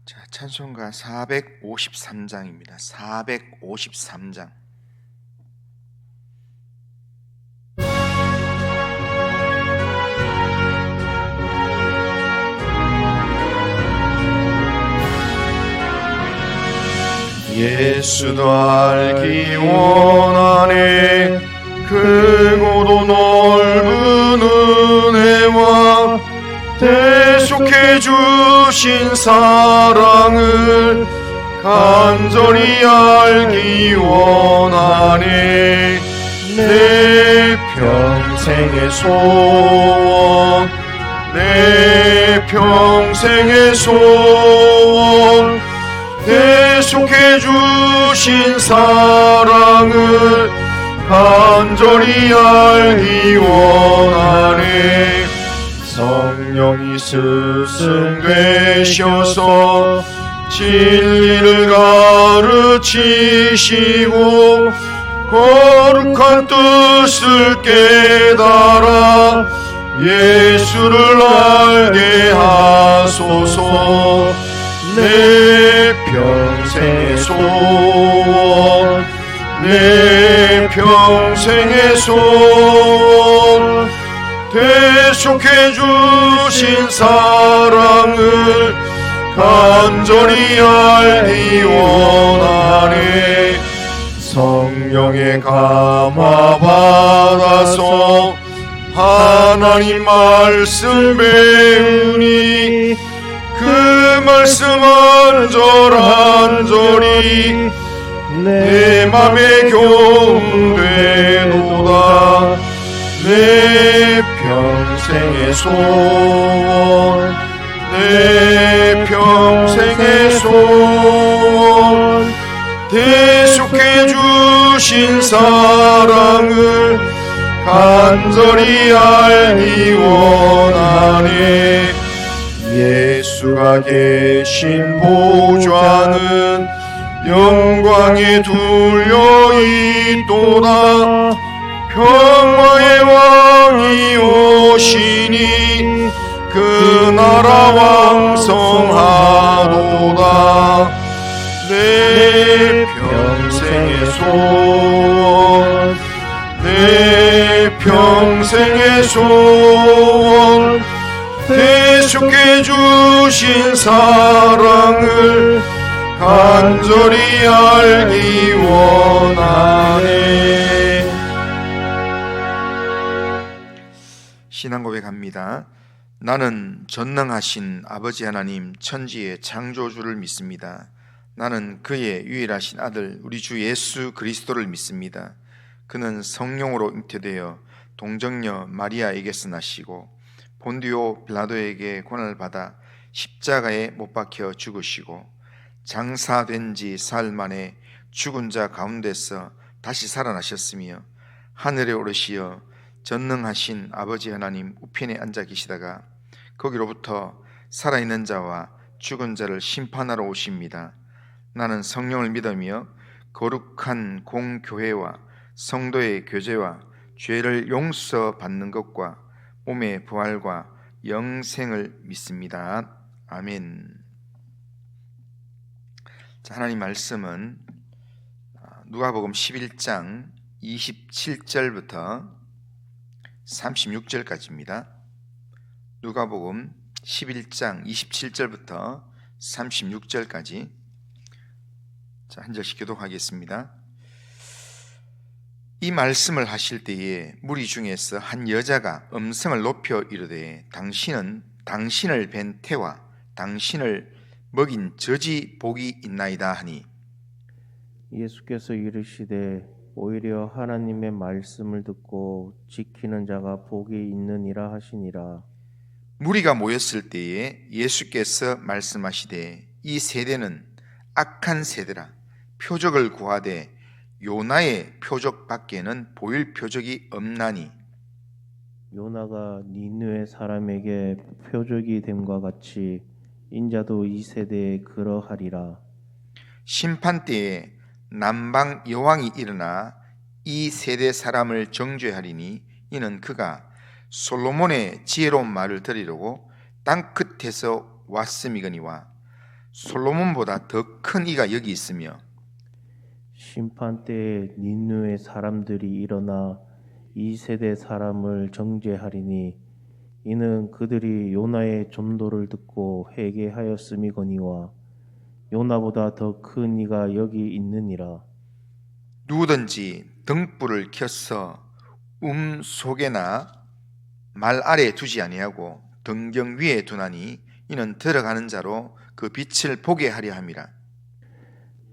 자, 찬송가 453장입니다. 453장. 예수도 알기 원하네. 크고도 넓은 은혜와 대속해 주신 사랑을 간절히 알기 원하네. 내 평생의 소원, 내 평생의 소원, 대속해 주신 사랑을 간절히 알기 원하네. 성령이 스승되셔서 진리를 가르치시고 거룩한 뜻을 깨달아 예수를 알게 하소서. 내 평생의 소원, 내 평생의 소원, 대속해 주신 사랑을 간절히 알기 원하네. 성령의 감화 받아서 하나님 말씀 배우니 그 말씀 한 절 한 절이 내 맘에 교훈되도다. 내 평생의 소원, 내 평생의 소원, 대속해 주신 사랑을 간절히 알기 원하네. 예수가 계신 보좌는 영광에 둘려 있도다. 평화의 왕이 오시니 그 나라 왕성하도다. 내 평생의 소원, 내 평생의 소원, 대속해 주신 사랑을 간절히 알기 원하네. 신앙 고백합니다. 나는 전능하신 아버지 하나님 천지의 창조주를 믿습니다. 나는 그의 유일하신 아들 우리 주 예수 그리스도를 믿습니다. 그는 성령으로 잉태되어 동정녀 마리아에게서 나시고 본디오 빌라도에게 고난을 받아 십자가에 못 박혀 죽으시고 장사된 지 사흘 만에 죽은 자 가운데서 다시 살아나셨으며 하늘에 오르시어 전능하신 아버지 하나님 우편에 앉아 계시다가 거기로부터 살아있는 자와 죽은 자를 심판하러 오십니다. 나는 성령을 믿으며 거룩한 공교회와 성도의 교제와 죄를 용서받는 것과 몸의 부활과 영생을 믿습니다. 아멘. 자, 하나님 말씀은 누가복음 11장 27절부터 36절까지입니다. 누가복음 11장 27절부터 36절까지. 자, 한 절씩 교독하겠습니다. 이 말씀을 하실 때에 무리 중에서 한 여자가 음성을 높여 이르되 당신은 당신을 뵌 태와 당신을 먹인 젖이 복이 있나이다 하니 예수께서 이르시되 오히려 하나님의 말씀을 듣고 지키는 자가 복이 있느니라 하시니라. 무리가 모였을 때에 예수께서 말씀하시되 이 세대는 악한 세대라. 표적을 구하되 요나의 표적 밖에는 보일 표적이 없나니 요나가 니느웨 사람에게 표적이 됨과 같이 인자도 이 세대에 그러하리라. 심판 때에 남방 여왕이 일어나 이 세대 사람을 정죄하리니 이는 그가 솔로몬의 지혜로운 말을 들으려고 땅 끝에서 왔음이거니와 솔로몬보다 더 큰 이가 여기 있으며 심판 때에 닌누의 사람들이 일어나 이 세대 사람을 정죄하리니 이는 그들이 요나의 전도를 듣고 회개하였음이거니와 요나보다 더 큰 이가 여기 있느니라. 누구든지 등불을 켜서 속에나 말 아래에 두지 아니하고 등경 위에 두나니 이는 들어가는 자로 그 빛을 보게 하려 함이라.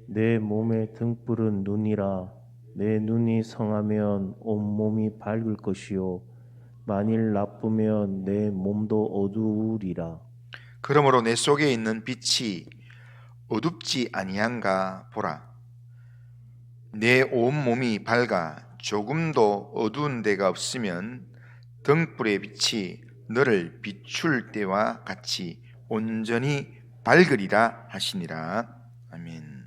내 몸의 등불은 눈이라. 내 눈이 성하면 온몸이 밝을 것이요 만일 나쁘면 내 몸도 어두우리라. 그러므로 내 속에 있는 빛이 어둡지 아니한가 보라. 내 온몸이 밝아 조금도 어두운 데가 없으면 등불의 빛이 너를 비출 때와 같이 온전히 밝으리라 하시니라. 아멘.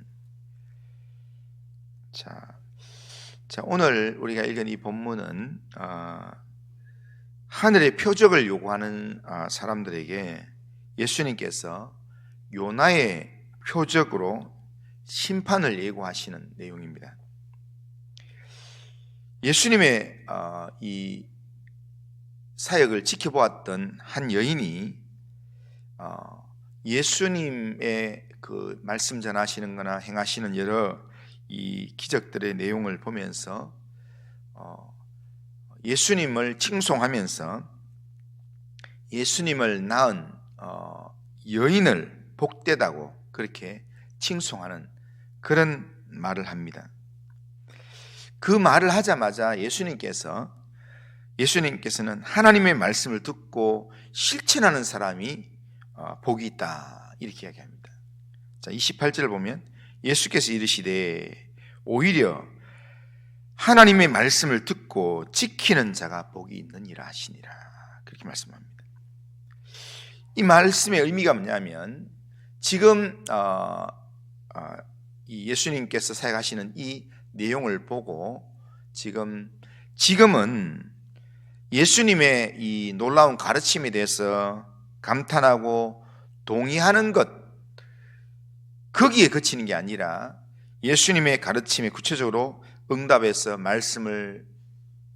자, 오늘 우리가 읽은 이 본문은 하늘의 표적을 요구하는 사람들에게 예수님께서 요나의 표적으로 심판을 예고하시는 내용입니다. 예수님의 이 사역을 지켜보았던 한 여인이 예수님의 그 말씀 전하시는 거나 행하시는 여러 이 기적들의 내용을 보면서 예수님을 칭송하면서 예수님을 낳은 여인을 복되다고 그렇게 칭송하는 그런 말을 합니다. 그 말을 하자마자 예수님께서는 하나님의 말씀을 듣고 실천하는 사람이 복이 있다 이렇게 이야기합니다. 자, 28절을 보면 예수께서 이르시되 오히려 하나님의 말씀을 듣고 지키는 자가 복이 있느니라 하시니라 그렇게 말씀합니다. 이 말씀의 의미가 뭐냐면 지금 이 예수님께서 사역하시는 이 내용을 보고 지금은 예수님의 이 놀라운 가르침에 대해서 감탄하고 동의하는 것 거기에 그치는 게 아니라 예수님의 가르침에 구체적으로 응답해서 말씀을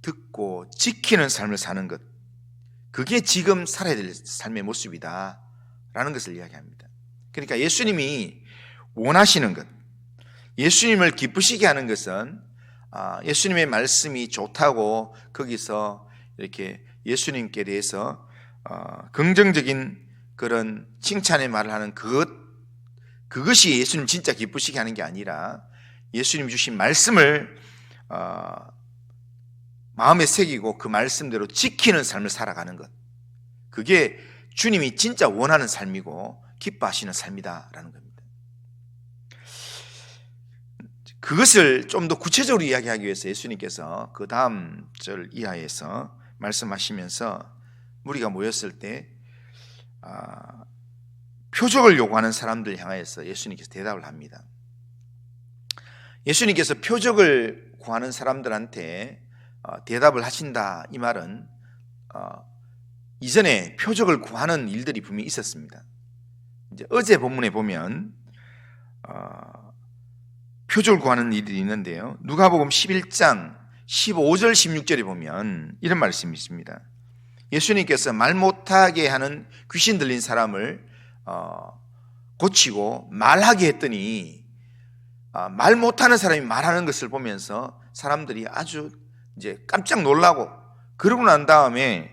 듣고 지키는 삶을 사는 것 그게 지금 살아야 될 삶의 모습이다 라는 것을 이야기합니다. 그러니까 예수님이 원하시는 것 예수님을 기쁘시게 하는 것은 예수님의 말씀이 좋다고 거기서 이렇게 예수님께 대해서 긍정적인 그런 칭찬의 말을 하는 그것이 예수님 진짜 기쁘시게 하는 게 아니라 예수님 주신 말씀을 마음에 새기고 그 말씀대로 지키는 삶을 살아가는 것 그게 주님이 진짜 원하는 삶이고 기뻐하시는 삶이다라는 겁니다. 그것을 좀 더 구체적으로 이야기하기 위해서 예수님께서 그 다음 절 이하에서 말씀하시면서 우리가 모였을 때 표적을 요구하는 사람들 향하여서 예수님께서 대답을 합니다. 예수님께서 표적을 구하는 사람들한테 대답을 하신다 이 말은 이전에 표적을 구하는 일들이 분명히 있었습니다. 이제 어제 본문에 보면 표적을 구하는 일이 있는데요. 누가복음 11장 15절 16절에 보면 이런 말씀이 있습니다. 예수님께서 말 못하게 하는 귀신 들린 사람을 고치고 말하게 했더니 말 못하는 사람이 말하는 것을 보면서 사람들이 아주 이제 깜짝 놀라고 그러고 난 다음에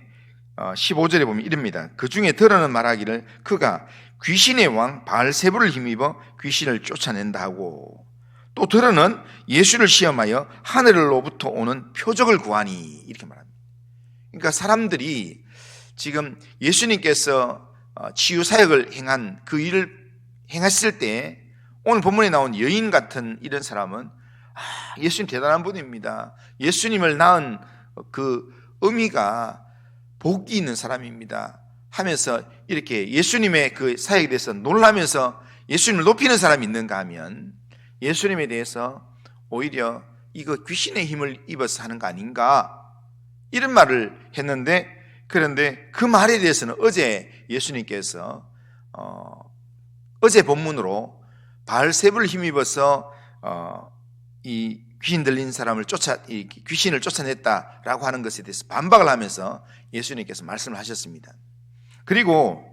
15절에 보면 이릅니다. 그 중에 들어는 말하기를 그가 귀신의 왕 바알세불을 힘입어 귀신을 쫓아낸다 하고 또 들어는 예수를 시험하여 하늘로부터 오는 표적을 구하니 이렇게 말합니다. 그러니까 사람들이 지금 예수님께서 치유 사역을 행한 그 일을 행했을 때 오늘 본문에 나온 여인 같은 이런 사람은 예수님 대단한 분입니다. 예수님을 낳은 그 의미가 복이 있는 사람입니다 하면서 이렇게 예수님의 그 사역에 대해서 놀라면서 예수님을 높이는 사람이 있는가 하면 예수님에 대해서 오히려 이거 귀신의 힘을 입어서 하는 거 아닌가 이런 말을 했는데 그런데 그 말에 대해서는 어제 예수님께서 어제 본문으로 바알세불을 힘입어서 이 귀신 들린 사람을 이 귀신을 쫓아냈다라고 하는 것에 대해서 반박을 하면서 예수님께서 말씀을 하셨습니다. 그리고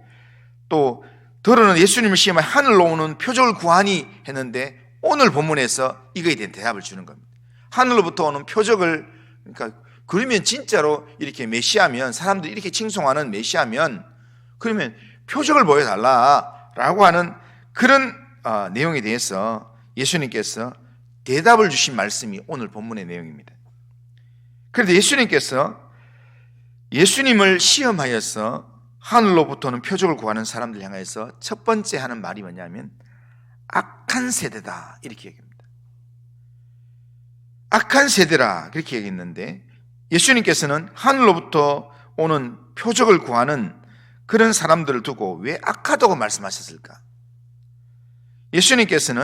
또 더러는 예수님을 시험하여 하늘로 오는 표적을 구하니 했는데 오늘 본문에서 이거에 대한 대답을 주는 겁니다. 하늘로부터 오는 표적을, 그러니까 그러면 진짜로 이렇게 메시아면, 사람들이 이렇게 칭송하는 메시아면 그러면 표적을 보여달라라고 하는 그런 내용에 대해서 예수님께서 대답을 주신 말씀이 오늘 본문의 내용입니다. 그런데 예수님께서 예수님을 시험하여서 하늘로부터는 표적을 구하는 사람들 향해서 첫 번째 하는 말이 뭐냐면 악한 세대다 이렇게 얘기합니다. 악한 세대라 그렇게 얘기했는데 예수님께서는 하늘로부터 오는 표적을 구하는 그런 사람들을 두고 왜 악하다고 말씀하셨을까? 예수님께서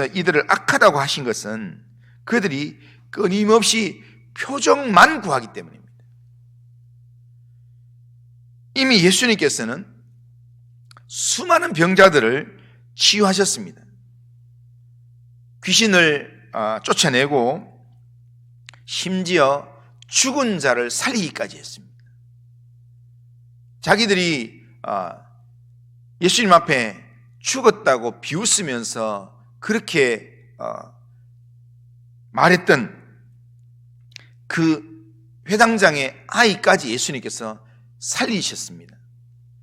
이들을 악하다고 하신 것은 그들이 끊임없이 표적만 구하기 때문입니다. 이미 예수님께서는 수많은 병자들을 치유하셨습니다. 귀신을 쫓아내고 심지어 죽은 자를 살리기까지 했습니다. 자기들이 예수님 앞에 죽었다고 비웃으면서 그렇게 말했던 그 회당장의 아이까지 예수님께서 살리셨습니다.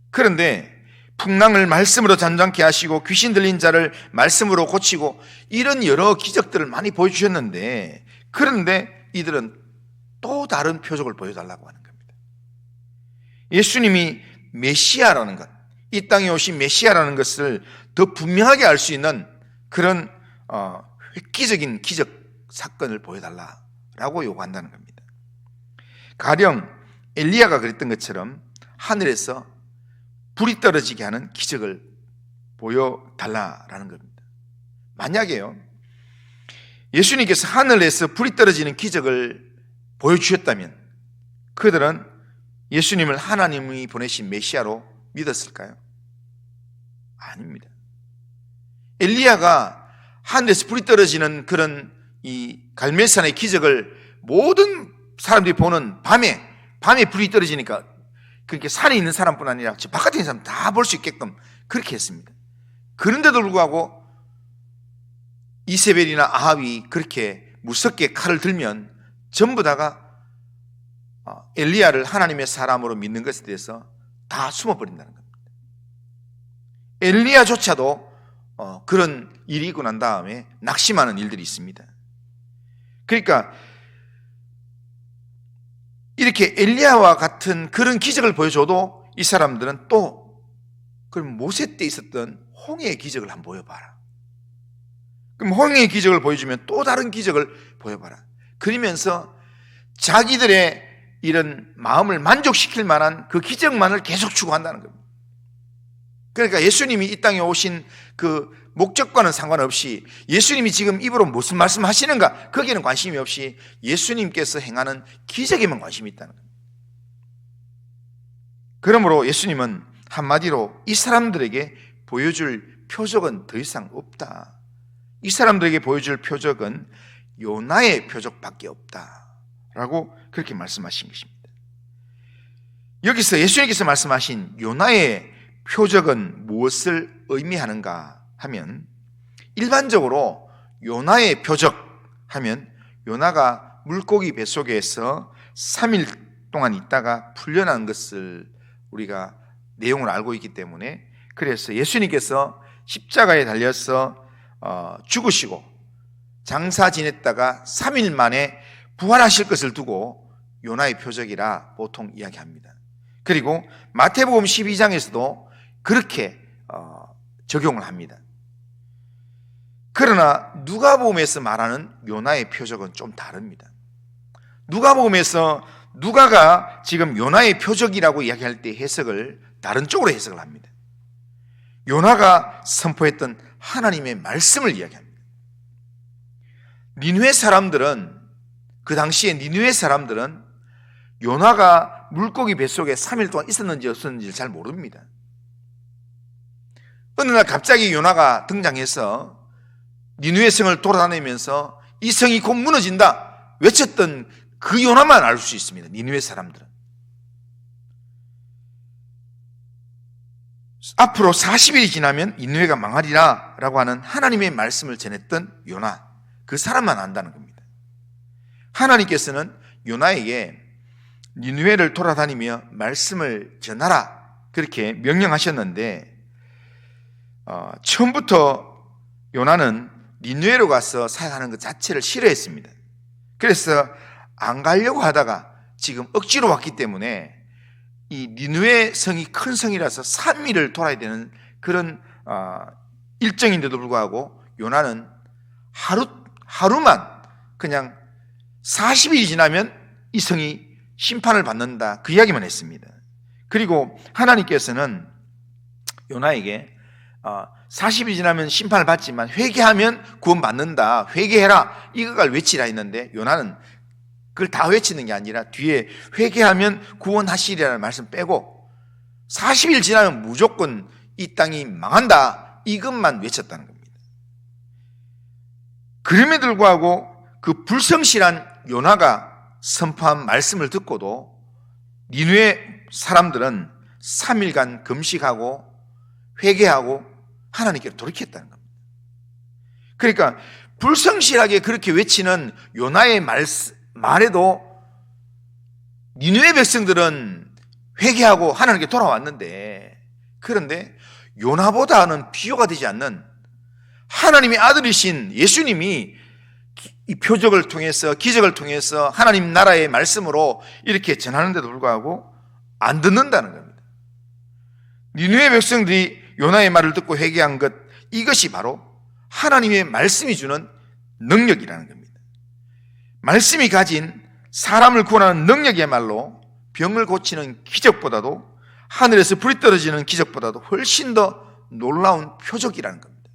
그런데 풍랑을 말씀으로 잠잠케 하시고 귀신 들린 자를 말씀으로 고치고 이런 여러 기적들을 많이 보여주셨는데, 그런데 이들은 또 다른 표적을 보여달라고 하는 겁니다. 예수님이 메시아라는 것, 이 땅에 오신 메시아라는 것을 더 분명하게 알 수 있는 그런 획기적인 기적 사건을 보여달라라고 요구한다는 겁니다. 가령 엘리야가 그랬던 것처럼 하늘에서 불이 떨어지게 하는 기적을 보여달라라는 겁니다. 만약에요, 예수님께서 하늘에서 불이 떨어지는 기적을 보여주셨다면 그들은 예수님을 하나님이 보내신 메시아로 믿었을까요? 아닙니다. 엘리야가 하늘에서 불이 떨어지는 그런 이 갈멜산의 기적을 모든 사람들이 보는 밤에 불이 떨어지니까 그렇게 산에 있는 사람뿐 아니라 저 바깥에 있는 사람 다 볼 수 있게끔 그렇게 했습니다. 그런데도 불구하고 이세벨이나 아합이 그렇게 무섭게 칼을 들면 전부 다가 엘리야를 하나님의 사람으로 믿는 것에 대해서 다 숨어버린다는 겁니다. 엘리야조차도 그런 일이 있고 난 다음에 낙심하는 일들이 있습니다. 그러니까 이렇게 엘리야와 같은 그런 기적을 보여줘도 이 사람들은 또 그럼 모세 때 있었던 홍해의 기적을 한번 보여봐라. 그럼 홍해의 기적을 보여주면 또 다른 기적을 보여봐라. 그러면서 자기들의 이런 마음을 만족시킬 만한 그 기적만을 계속 추구한다는 겁니다. 그러니까 예수님이 이 땅에 오신 그 목적과는 상관없이 예수님이 지금 입으로 무슨 말씀하시는가 거기에는 관심이 없이 예수님께서 행하는 기적에만 관심이 있다는 겁니다. 그러므로 예수님은 한마디로 이 사람들에게 보여줄 표적은 더 이상 없다. 이 사람들에게 보여줄 표적은 요나의 표적밖에 없다라고 그렇게 말씀하신 것입니다. 여기서 예수님께서 말씀하신 요나의 표적은 무엇을 의미하는가 하면, 일반적으로 요나의 표적 하면 요나가 물고기 뱃속에서 3일 동안 있다가 풀려난 것을 우리가 내용을 알고 있기 때문에, 그래서 예수님께서 십자가에 달려서 죽으시고 장사 지냈다가 3일 만에 부활하실 것을 두고 요나의 표적이라 보통 이야기합니다. 그리고 마태복음 12장에서도 그렇게 적용을 합니다. 그러나 누가복음에서 말하는 요나의 표적은 좀 다릅니다. 누가복음에서 누가가 지금 요나의 표적이라고 이야기할 때 해석을 다른 쪽으로 해석을 합니다. 요나가 선포했던 하나님의 말씀을 이야기합니다. 니느웨 사람들은, 그 당시에 니느웨 사람들은 요나가 물고기 뱃속에 3일 동안 있었는지 없었는지를 잘 모릅니다. 어느 날 갑자기 요나가 등장해서 니느웨 성을 돌아다니면서 이 성이 곧 무너진다 외쳤던 그 요나만 알 수 있습니다. 니느웨 사람들은. 앞으로 40일이 지나면 니느웨가 망하리라 라고 하는 하나님의 말씀을 전했던 요나, 그 사람만 안다는 겁니다. 하나님께서는 요나에게 니느웨를 돌아다니며 말씀을 전하라 그렇게 명령하셨는데 처음부터 요나는 니느웨로 가서 사역하는 것 자체를 싫어했습니다. 그래서 안 가려고 하다가 지금 억지로 왔기 때문에 이 니느웨 성이 큰 성이라서 3일을 돌아야 되는 그런 일정인데도 불구하고 요나는 하루만 그냥 40일이 지나면 이 성이 심판을 받는다 그 이야기만 했습니다. 그리고 하나님께서는 요나에게 40일이 지나면 심판을 받지만 회개하면 구원받는다, 회개해라 이걸 외치라 했는데 요나는 그걸 다 외치는 게 아니라 뒤에 회개하면 구원하시리라는 말씀 빼고 40일 지나면 무조건 이 땅이 망한다 이것만 외쳤다는 겁니다. 그럼에도 불구하고 그 불성실한 요나가 선포한 말씀을 듣고도 니느웨 사람들은 3일간 금식하고 회개하고 하나님께 돌이켰다는 겁니다. 그러니까 불성실하게 그렇게 외치는 요나의 말에도 니느웨 백성들은 회개하고 하나님께 돌아왔는데, 그런데 요나보다는 비교가 되지 않는 하나님의 아들이신 예수님이 이 표적을 통해서 기적을 통해서 하나님 나라의 말씀으로 이렇게 전하는데도 불구하고 안 듣는다는 겁니다. 니느웨 백성들이 요나의 말을 듣고 회개한 것, 이것이 바로 하나님의 말씀이 주는 능력이라는 겁니다. 말씀이 가진 사람을 구원하는 능력이야말로 병을 고치는 기적보다도 하늘에서 불이 떨어지는 기적보다도 훨씬 더 놀라운 표적이라는 겁니다.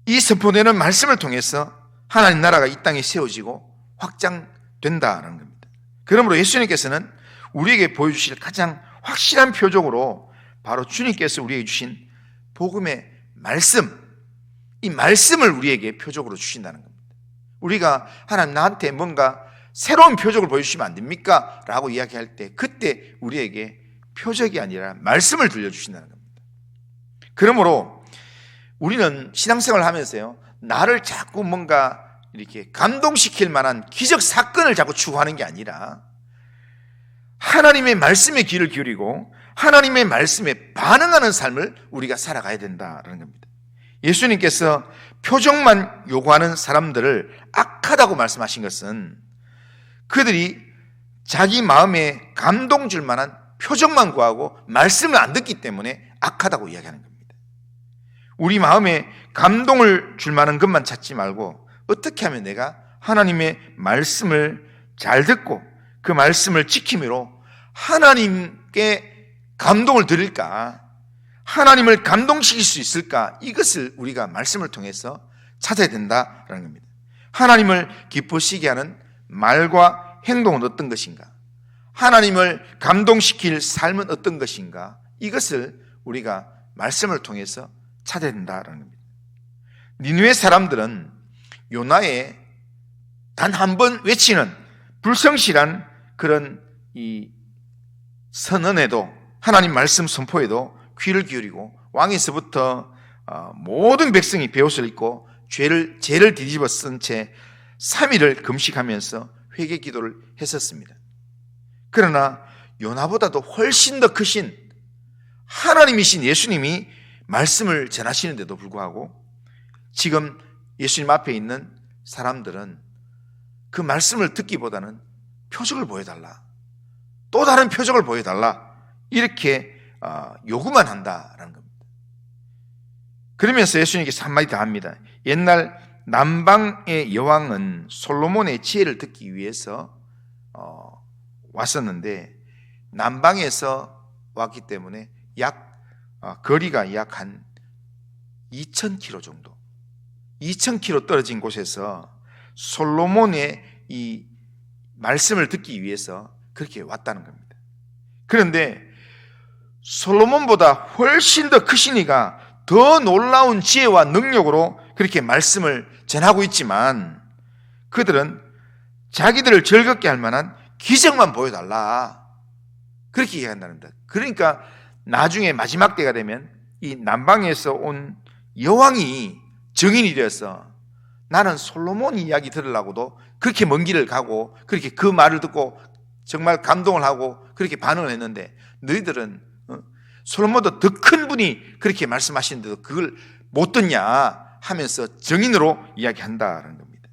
이 선포되는 말씀을 통해서 하나님 나라가 이 땅에 세워지고 확장된다는 겁니다. 그러므로 예수님께서는 우리에게 보여주실 가장 확실한 표적으로 바로 주님께서 우리에게 주신 복음의 말씀, 이 말씀을 우리에게 표적으로 주신다는 겁니다. 우리가 하나님 나한테 뭔가 새로운 표적을 보여주시면 안 됩니까? 라고 이야기할 때 그때 우리에게 표적이 아니라 말씀을 들려주신다는 겁니다. 그러므로 우리는 신앙생활을 하면서요, 나를 자꾸 뭔가 이렇게 감동시킬 만한 기적 사건을 자꾸 추구하는 게 아니라 하나님의 말씀에 귀를 기울이고 하나님의 말씀에 반응하는 삶을 우리가 살아가야 된다는 겁니다. 예수님께서 표적만 요구하는 사람들을 악하다고 말씀하신 것은 그들이 자기 마음에 감동 줄 만한 표적만 구하고 말씀을 안 듣기 때문에 악하다고 이야기하는 겁니다. 우리 마음에 감동을 줄 만한 것만 찾지 말고 어떻게 하면 내가 하나님의 말씀을 잘 듣고 그 말씀을 지킴으로 하나님께 감동을 드릴까, 하나님을 감동시킬 수 있을까, 이것을 우리가 말씀을 통해서 찾아야 된다라는 겁니다. 하나님을 기쁘시게 하는 말과 행동은 어떤 것인가, 하나님을 감동시킬 삶은 어떤 것인가, 이것을 우리가 말씀을 통해서 찾아야 된다라는 겁니다. 니느웨 사람들은 요나의 단 한 번 외치는 불성실한 그런 이 선언에도, 하나님 말씀 선포에도 귀를 기울이고 왕에서부터 모든 백성이 베옷을 입고 죄를 뒤집어 쓴 채 3일을 금식하면서 회개 기도를 했었습니다. 그러나 요나보다도 훨씬 더 크신 하나님이신 예수님이 말씀을 전하시는데도 불구하고 지금 예수님 앞에 있는 사람들은 그 말씀을 듣기보다는 표적을 보여달라, 또 다른 표적을 보여달라, 이렇게 요구만 한다라는 겁니다. 그러면서 예수님께서 한마디 더 합니다. 옛날 남방의 여왕은 솔로몬의 지혜를 듣기 위해서 왔었는데 남방에서 왔기 때문에 거리가 약 한 2,000km 정도, 2,000km 떨어진 곳에서 솔로몬의 이 말씀을 듣기 위해서 그렇게 왔다는 겁니다. 그런데 솔로몬보다 훨씬 더 크신 이가 더 놀라운 지혜와 능력으로 그렇게 말씀을 전하고 있지만 그들은 자기들을 즐겁게 할 만한 기적만 보여달라 그렇게 얘기한다는 것. 그러니까 나중에 마지막 때가 되면 이 남방에서 온 여왕이 증인이 되어서 나는 솔로몬 이야기 들으려고도 그렇게 먼 길을 가고 그렇게 그 말을 듣고 정말 감동을 하고 그렇게 반응을 했는데 너희들은 솔로몬보다 더 큰 분이 그렇게 말씀하시는데도 그걸 못 듣냐 하면서 증인으로 이야기한다는 겁니다.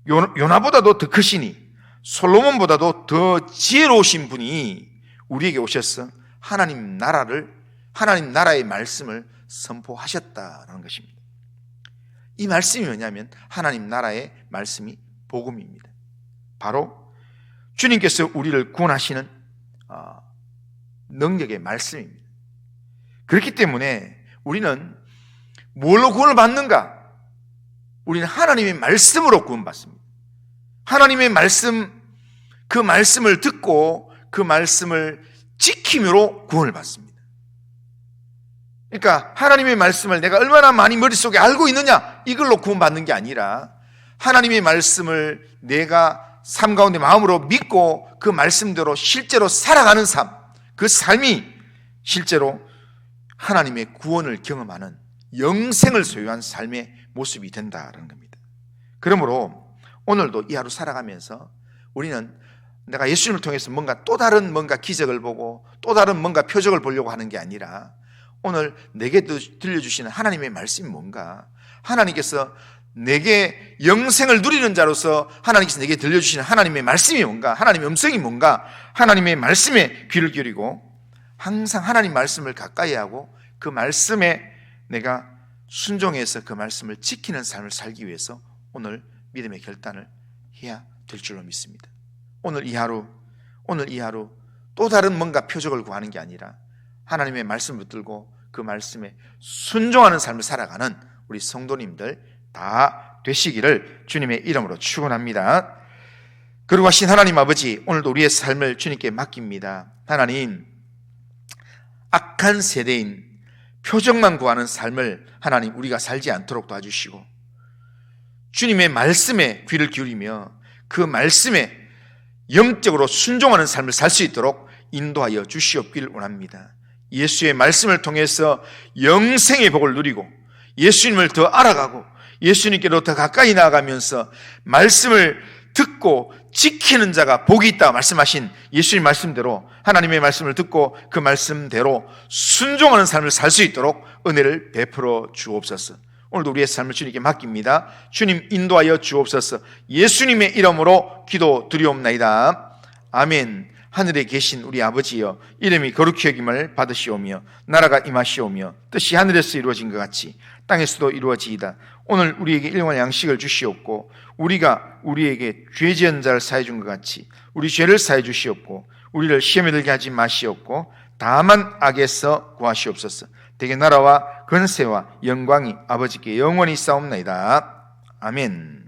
요나보다도 더 크시니 솔로몬보다도 더 지혜로우신 분이 우리에게 오셔서 하나님 나라의 말씀을 선포하셨다는 것입니다. 이 말씀이 뭐냐면 하나님 나라의 말씀이 복음입니다. 바로 주님께서 우리를 구원하시는 능력의 말씀입니다. 그렇기 때문에 우리는 뭘로 구원을 받는가? 우리는 하나님의 말씀으로 구원받습니다. 하나님의 말씀, 그 말씀을 듣고 그 말씀을 지킴으로 구원을 받습니다. 그러니까 하나님의 말씀을 내가 얼마나 많이 머릿속에 알고 있느냐 이걸로 구원받는 게 아니라 하나님의 말씀을 내가 삶 가운데 마음으로 믿고 그 말씀대로 실제로 살아가는 삶, 그 삶이 실제로 하나님의 구원을 경험하는 영생을 소유한 삶의 모습이 된다는 겁니다. 그러므로 오늘도 이 하루 살아가면서 우리는 내가 예수님을 통해서 또 다른 기적을 보고 또 다른 표적을 보려고 하는 게 아니라 오늘 내게 들려주시는 하나님의 말씀이 뭔가, 하나님께서 내게 영생을 누리는 자로서 하나님께서 내게 들려주시는 하나님의 말씀이 뭔가, 하나님의 음성이 뭔가, 하나님의 말씀에 귀를 기울이고 항상 하나님 말씀을 가까이 하고 그 말씀에 내가 순종해서 그 말씀을 지키는 삶을 살기 위해서 오늘 믿음의 결단을 해야 될 줄로 믿습니다. 오늘 이 하루 또 다른 표적을 구하는 게 아니라 하나님의 말씀을 붙들고 그 말씀에 순종하는 삶을 살아가는 우리 성도님들 다 되시기를 주님의 이름으로 축원합니다. 그리고 하신 하나님 아버지, 오늘도 우리의 삶을 주님께 맡깁니다. 하나님, 악한 세대인 표적만 구하는 삶을 하나님 우리가 살지 않도록 도와주시고 주님의 말씀에 귀를 기울이며 그 말씀에 영적으로 순종하는 삶을 살 수 있도록 인도하여 주시옵기를 원합니다. 예수의 말씀을 통해서 영생의 복을 누리고 예수님을 더 알아가고 예수님께로 더 가까이 나아가면서 말씀을 듣고 지키는 자가 복이 있다 말씀하신 예수님 말씀대로 하나님의 말씀을 듣고 그 말씀대로 순종하는 삶을 살 수 있도록 은혜를 베풀어 주옵소서. 오늘도 우리의 삶을 주님께 맡깁니다. 주님 인도하여 주옵소서. 예수님의 이름으로 기도 드리옵나이다. 아멘. 하늘에 계신 우리 아버지여, 이름이 거룩히 여김을 받으시오며 나라가 임하시오며 뜻이 하늘에서 이루어진 것 같이 땅에서도 이루어지이다. 오늘 우리에게 일용할 양식을 주시옵고 우리가 우리에게 죄 지은 자를 사해 준 것 같이 우리 죄를 사해 주시옵고 우리를 시험에 들게 하지 마시옵고 다만 악에서 구하시옵소서. 대개 나라와 권세와 영광이 아버지께 영원히 싸움나이다. 아멘.